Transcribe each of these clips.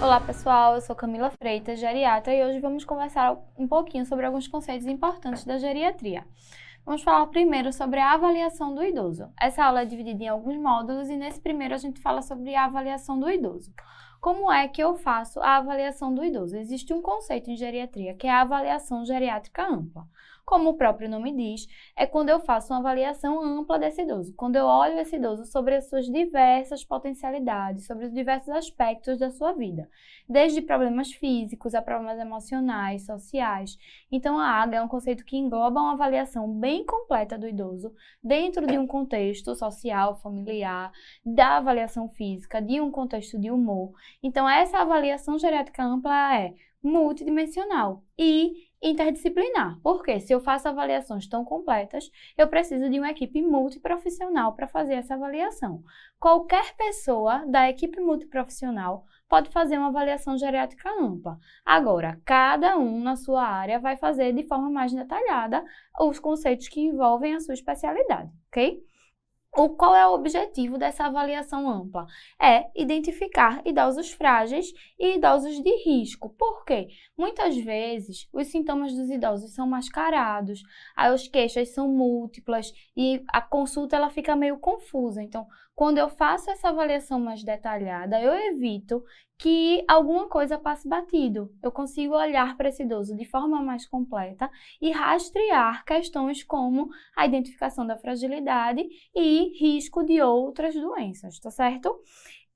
Olá pessoal, eu sou Camila Freitas, geriatra, e hoje vamos conversar um pouquinho sobre alguns conceitos importantes da geriatria. Vamos falar primeiro sobre a avaliação do idoso. Essa aula é dividida em alguns módulos e nesse primeiro a gente fala sobre a avaliação do idoso. Como é que eu faço a avaliação do idoso? Existe um conceito em geriatria que é a avaliação geriátrica ampla. Como o próprio nome diz, é quando eu faço uma avaliação ampla desse idoso, quando eu olho esse idoso sobre as suas diversas potencialidades, sobre os diversos aspectos da sua vida, desde problemas físicos a problemas emocionais, sociais. Então, a AGA é um conceito que engloba uma avaliação bem completa do idoso, dentro de um contexto social, familiar, da avaliação física, de um contexto de humor. Então, essa avaliação geriátrica ampla é multidimensional e interdisciplinar, porque se eu faço avaliações tão completas, eu preciso de uma equipe multiprofissional para fazer essa avaliação. Qualquer pessoa da equipe multiprofissional pode fazer uma avaliação geriátrica ampla. Agora, cada um na sua área vai fazer de forma mais detalhada os conceitos que envolvem a sua especialidade, ok? Qual é o objetivo dessa avaliação ampla? É identificar idosos frágeis e idosos de risco. Por quê? Muitas vezes os sintomas dos idosos são mascarados, as queixas são múltiplas e a consulta ela fica meio confusa. Então, quando eu faço essa avaliação mais detalhada, eu evito que alguma coisa passe batido. Eu consigo olhar para esse idoso de forma mais completa e rastrear questões como a identificação da fragilidade e risco de outras doenças, tá certo?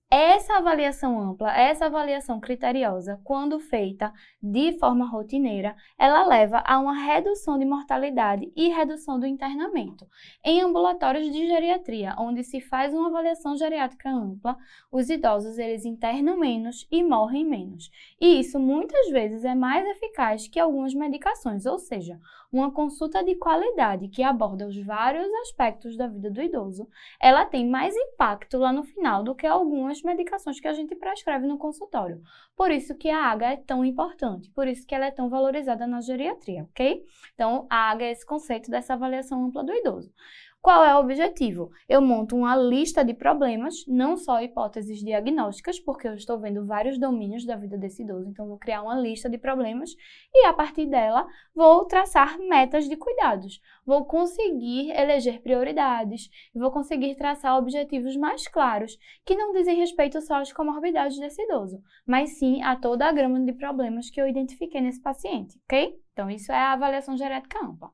Essa avaliação ampla, essa avaliação criteriosa, quando feita de forma rotineira, ela leva a uma redução de mortalidade e redução do internamento. Em ambulatórios de geriatria, onde se faz uma avaliação geriátrica ampla, os idosos eles internam menos e morrem menos. E isso muitas vezes é mais eficaz que algumas medicações, ou seja, uma consulta de qualidade que aborda os vários aspectos da vida do idoso, ela tem mais impacto lá no final do que algumas medicações que a gente prescreve no consultório. Por isso que a AGA é tão importante, por isso que ela é tão valorizada na geriatria, ok? Então, a AGA é esse conceito dessa avaliação ampla do idoso. Qual é o objetivo? Eu monto uma lista de problemas, não só hipóteses diagnósticas, porque eu estou vendo vários domínios da vida desse idoso, então vou criar uma lista de problemas e, a partir dela, vou traçar metas de cuidados. Vou conseguir eleger prioridades, vou conseguir traçar objetivos mais claros, que não dizem respeito só às comorbidades desse idoso, mas sim a toda a gama de problemas que eu identifiquei nesse paciente, ok? Então, isso é a avaliação geriátrica ampla.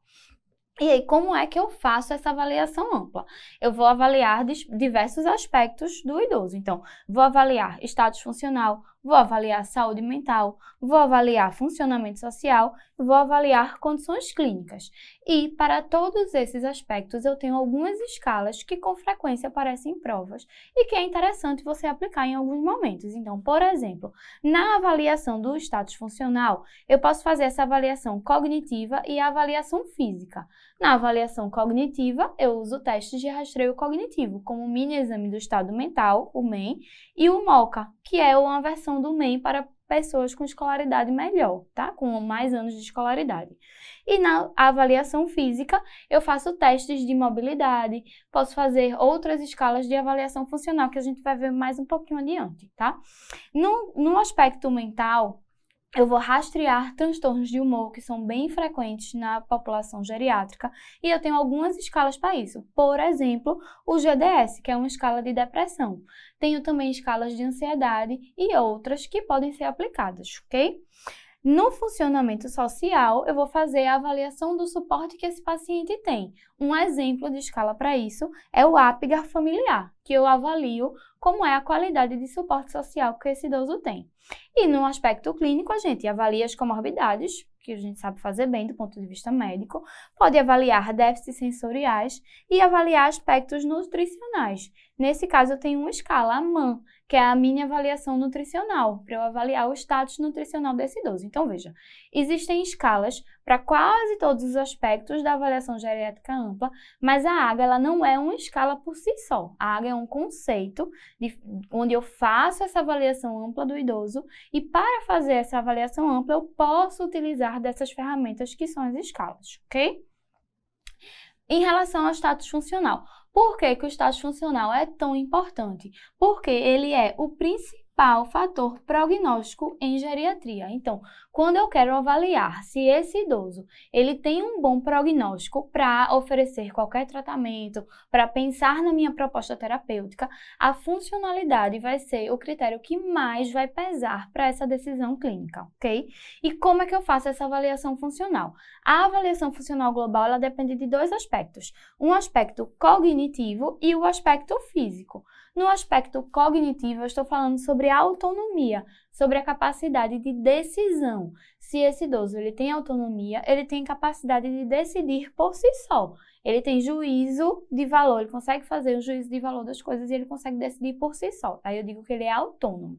E aí, como é que eu faço essa avaliação ampla? Eu vou avaliar diversos aspectos do idoso. Então, vou avaliar status funcional, vou avaliar saúde mental, vou avaliar funcionamento social, vou avaliar condições clínicas. E para todos esses aspectos, eu tenho algumas escalas que com frequência aparecem em provas e que é interessante você aplicar em alguns momentos. Então, por exemplo, na avaliação do status funcional, eu posso fazer essa avaliação cognitiva e a avaliação física. Na avaliação cognitiva, eu uso testes de rastreio cognitivo, como o mini exame do estado mental, o MEM, e o MOCA, que é uma versão do MEM para pessoas com escolaridade melhor, tá? Com mais anos de escolaridade. E na avaliação física, eu faço testes de mobilidade, posso fazer outras escalas de avaliação funcional, que a gente vai ver mais um pouquinho adiante, tá? No aspecto mental, eu vou rastrear transtornos de humor que são bem frequentes na população geriátrica e eu tenho algumas escalas para isso. Por exemplo, o GDS, que é uma escala de depressão. Tenho também escalas de ansiedade e outras que podem ser aplicadas, ok? No funcionamento social, eu vou fazer a avaliação do suporte que esse paciente tem. Um exemplo de escala para isso é o APGAR familiar, que eu avalio como é a qualidade de suporte social que esse idoso tem. E no aspecto clínico, a gente avalia as comorbidades, que a gente sabe fazer bem do ponto de vista médico, pode avaliar déficits sensoriais e avaliar aspectos nutricionais. Nesse caso, eu tenho uma escala, a MAN, que é a minha avaliação nutricional, para eu avaliar o status nutricional desse idoso. Então, veja, existem escalas para quase todos os aspectos da avaliação geriátrica ampla, mas a AGA ela não é uma escala por si só. A AGA é um conceito onde eu faço essa avaliação ampla do idoso e para fazer essa avaliação ampla eu posso utilizar dessas ferramentas que são as escalas, ok? Em relação ao status funcional, por que que o status funcional é tão importante? Porque ele é o principal principal fator prognóstico em geriatria. Então, quando eu quero avaliar se esse idoso ele tem um bom prognóstico para oferecer qualquer tratamento, para pensar na minha proposta terapêutica, a funcionalidade vai ser o critério que mais vai pesar para essa decisão clínica, ok? E como é que eu faço essa avaliação funcional? A avaliação funcional global, ela depende de dois aspectos. Um aspecto cognitivo e o aspecto físico. No aspecto cognitivo, eu estou falando sobre a autonomia, sobre a capacidade de decisão. Se esse idoso ele tem autonomia, ele tem capacidade de decidir por si só. Ele tem juízo de valor, ele consegue fazer o juízo de valor das coisas e ele consegue decidir por si só. Aí eu digo que ele é autônomo.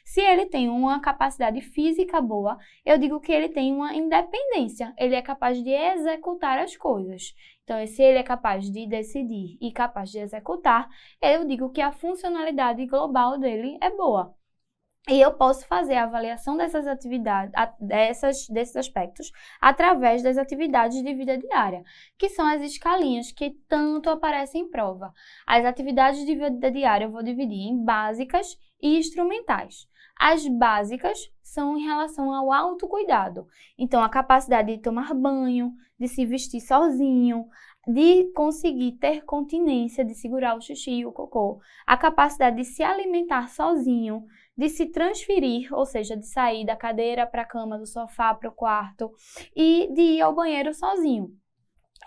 Se ele tem uma capacidade física boa, eu digo que ele tem uma independência. Ele é capaz de executar as coisas. Então, se ele é capaz de decidir e capaz de executar, eu digo que a funcionalidade global dele é boa. E eu posso fazer a avaliação dessas atividades, desses aspectos, através das atividades de vida diária, que são as escalinhas que tanto aparecem em prova. As atividades de vida diária eu vou dividir em básicas e instrumentais. As básicas são em relação ao autocuidado. Então, a capacidade de tomar banho, de se vestir sozinho, de conseguir ter continência, de segurar o xixi e o cocô, a capacidade de se alimentar sozinho, de se transferir, ou seja, de sair da cadeira para a cama, do sofá para o quarto e de ir ao banheiro sozinho.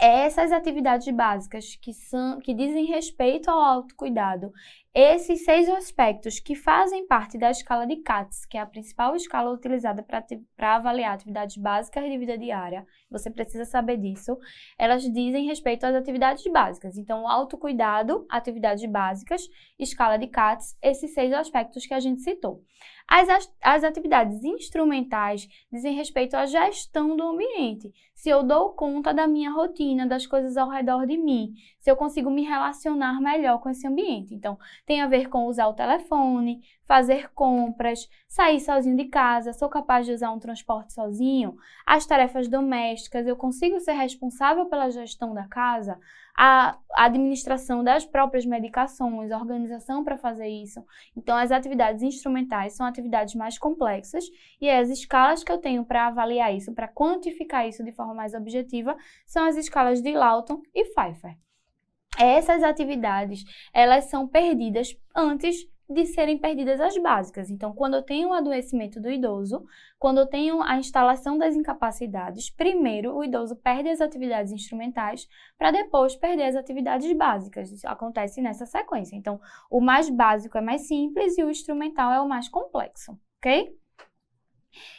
Essas atividades básicas que dizem respeito ao autocuidado, esses 6 aspectos que fazem parte da escala de CATS, que é a principal escala utilizada para avaliar atividades básicas de vida diária, você precisa saber disso, elas dizem respeito às atividades básicas. Então, o autocuidado, atividades básicas, escala de CATS, esses 6 aspectos que a gente citou. As atividades instrumentais dizem respeito à gestão do ambiente. Se eu dou conta da minha rotina, das coisas ao redor de mim, se eu consigo me relacionar melhor com esse ambiente. Então, tem a ver com usar o telefone, fazer compras, sair sozinho de casa, sou capaz de usar um transporte sozinho, as tarefas domésticas, eu consigo ser responsável pela gestão da casa, a administração das próprias medicações, a organização para fazer isso. Então, as atividades instrumentais são atividades mais complexas e as escalas que eu tenho para avaliar isso, para quantificar isso de forma mais objetiva, são as escalas de Lawton e Pfeiffer. Essas atividades, elas são perdidas antes de serem perdidas as básicas. Então, quando eu tenho o adoecimento do idoso, quando eu tenho a instalação das incapacidades, primeiro o idoso perde as atividades instrumentais para depois perder as atividades básicas. Isso acontece nessa sequência. Então, o mais básico é mais simples e o instrumental é o mais complexo, ok?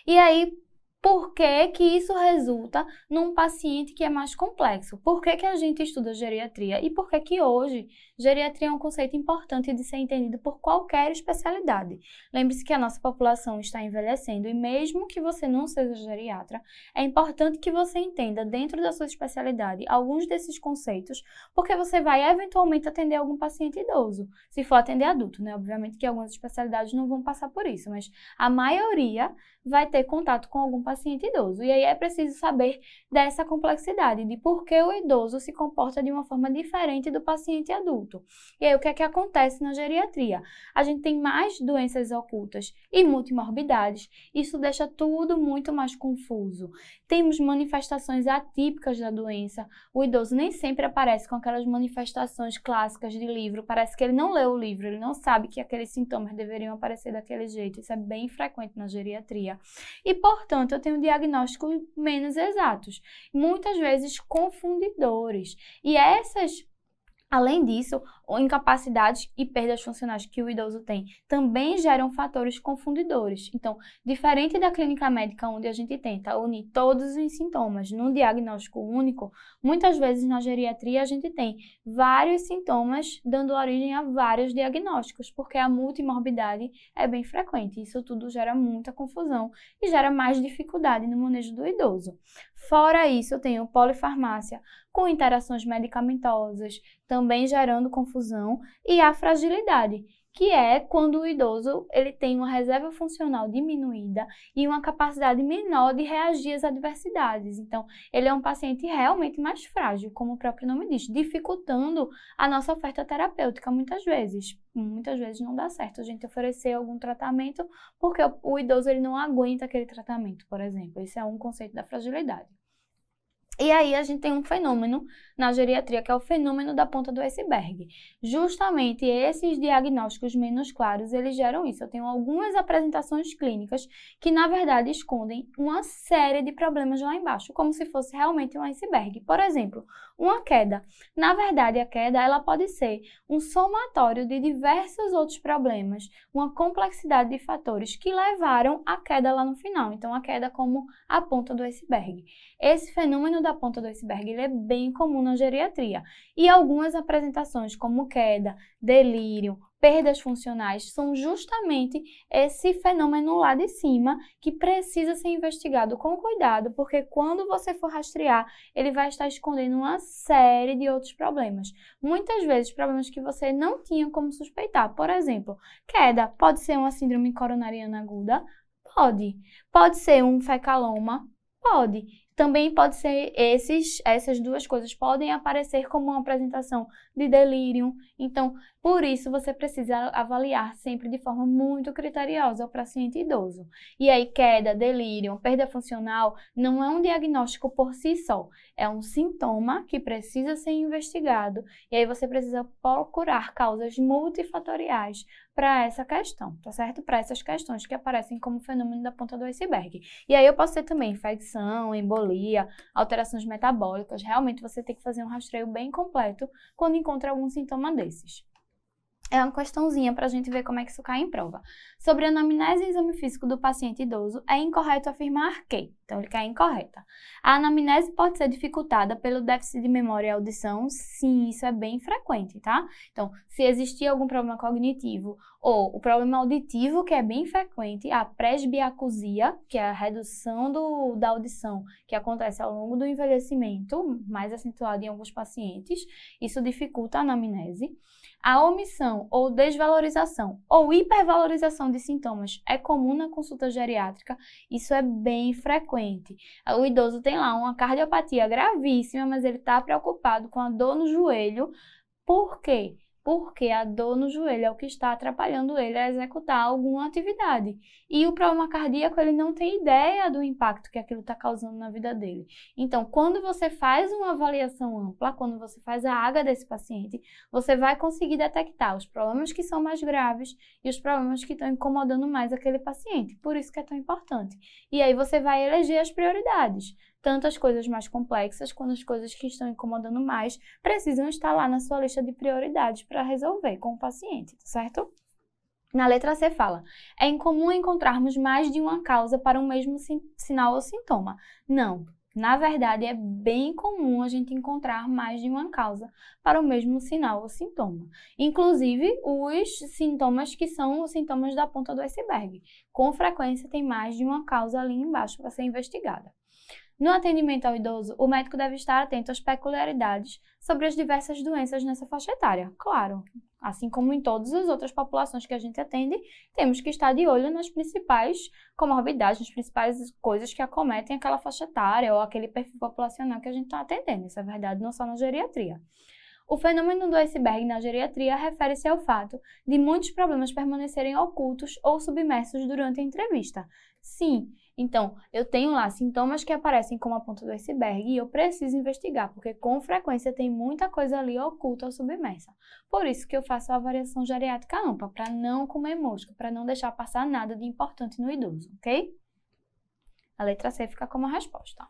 E aí, por que que isso resulta num paciente que é mais complexo? Por que que a gente estuda geriatria? E por que que hoje geriatria é um conceito importante de ser entendido por qualquer especialidade? Lembre-se que a nossa população está envelhecendo e mesmo que você não seja geriatra, é importante que você entenda dentro da sua especialidade alguns desses conceitos, porque você vai eventualmente atender algum paciente idoso, se for atender adulto, né? Obviamente que algumas especialidades não vão passar por isso, mas a maioria vai ter contato com algum paciente idoso. E aí é preciso saber dessa complexidade, de por que o idoso se comporta de uma forma diferente do paciente adulto. E aí o que é que acontece na geriatria? A gente tem mais doenças ocultas e multimorbidades, isso deixa tudo muito mais confuso. Temos manifestações atípicas da doença, o idoso nem sempre aparece com aquelas manifestações clássicas de livro, parece que ele não leu o livro, ele não sabe que aqueles sintomas deveriam aparecer daquele jeito, isso é bem frequente na geriatria. E, portanto, eu tenho diagnósticos menos exatos, muitas vezes confundidores. E além disso, incapacidades e perdas funcionais que o idoso tem também geram fatores confundidores. Então, diferente da clínica médica, onde a gente tenta unir todos os sintomas num diagnóstico único, muitas vezes na geriatria a gente tem vários sintomas dando origem a vários diagnósticos, porque a multimorbidade é bem frequente. Isso tudo gera muita confusão e gera mais dificuldade no manejo do idoso. Fora isso, eu tenho polifarmácia com interações medicamentosas, também gerando confusão, e a fragilidade, que é quando o idoso ele tem uma reserva funcional diminuída e uma capacidade menor de reagir às adversidades. Então, ele é um paciente realmente mais frágil, como o próprio nome diz, dificultando a nossa oferta terapêutica muitas vezes. Muitas vezes não dá certo a gente oferecer algum tratamento porque o idoso ele não aguenta aquele tratamento, por exemplo. Esse é um conceito da fragilidade. E aí a gente tem um fenômeno na geriatria, que é o fenômeno da ponta do iceberg. Justamente esses diagnósticos menos claros, eles geram isso. Eu tenho algumas apresentações clínicas que, na verdade, escondem uma série de problemas lá embaixo, como se fosse realmente um iceberg. Por exemplo, uma queda. Na verdade, a queda ela pode ser um somatório de diversos outros problemas, uma complexidade de fatores que levaram à queda lá no final. Então, a queda como a ponta do iceberg. Esse fenômeno da ponta do iceberg ele é bem comum na geriatria. E algumas apresentações como queda, delírio, perdas funcionais são justamente esse fenômeno lá de cima que precisa ser investigado com cuidado, porque quando você for rastrear, ele vai estar escondendo uma série de outros problemas. Muitas vezes problemas que você não tinha como suspeitar. Por exemplo, queda pode ser uma síndrome coronariana aguda? Pode. Pode ser um fecaloma? Pode. Também pode ser essas duas coisas podem aparecer como uma apresentação de delírio. Então, por isso, você precisa avaliar sempre de forma muito criteriosa o paciente idoso. E aí, queda, delírio, perda funcional não é um diagnóstico por si só. É um sintoma que precisa ser investigado. E aí, você precisa procurar causas multifatoriais para essa questão, tá certo? Para essas questões que aparecem como fenômeno da ponta do iceberg. E aí eu posso ter também infecção, embolia, alterações metabólicas. Realmente você tem que fazer um rastreio bem completo quando encontra algum sintoma desses. É uma questãozinha para a gente ver como é que isso cai em prova. Sobre a anamnese e exame físico do paciente idoso, é incorreto afirmar que, então ele cai incorreta. A anamnese pode ser dificultada pelo déficit de memória e audição, sim, isso é bem frequente, tá? Então, se existir algum problema cognitivo ou o problema auditivo, que é bem frequente, a presbiacusia, que é a redução da audição que acontece ao longo do envelhecimento, mais acentuada em alguns pacientes, isso dificulta a anamnese. A omissão ou desvalorização ou hipervalorização de sintomas é comum na consulta geriátrica, isso é bem frequente. O idoso tem lá uma cardiopatia gravíssima, mas ele está preocupado com a dor no joelho. Por quê? Porque a dor no joelho é o que está atrapalhando ele a executar alguma atividade. E o problema cardíaco, ele não tem ideia do impacto que aquilo está causando na vida dele. Então, quando você faz uma avaliação ampla, quando você faz a AGA desse paciente, você vai conseguir detectar os problemas que são mais graves e os problemas que estão incomodando mais aquele paciente. Por isso que é tão importante. E aí você vai eleger as prioridades. Tanto as coisas mais complexas quanto as coisas que estão incomodando mais precisam estar lá na sua lista de prioridades para resolver com o paciente, tá certo? Na letra C fala, é incomum encontrarmos mais de uma causa para o mesmo sinal ou sintoma. Não, na verdade é bem comum a gente encontrar mais de uma causa para o mesmo sinal ou sintoma. Inclusive os sintomas que são os sintomas da ponta do iceberg. Com frequência tem mais de uma causa ali embaixo para ser investigada. No atendimento ao idoso, o médico deve estar atento às peculiaridades sobre as diversas doenças nessa faixa etária. Claro, assim como em todas as outras populações que a gente atende, temos que estar de olho nas principais comorbidades, nas principais coisas que acometem aquela faixa etária ou aquele perfil populacional que a gente está atendendo. Isso é verdade não só na geriatria. O fenômeno do iceberg na geriatria refere-se ao fato de muitos problemas permanecerem ocultos ou submersos durante a entrevista. Sim, então eu tenho lá sintomas que aparecem como a ponta do iceberg e eu preciso investigar, porque com frequência tem muita coisa ali oculta ou submersa. Por isso que eu faço a avaliação geriátrica ampla, para não comer mosca, para não deixar passar nada de importante no idoso, ok? A letra C fica como a resposta.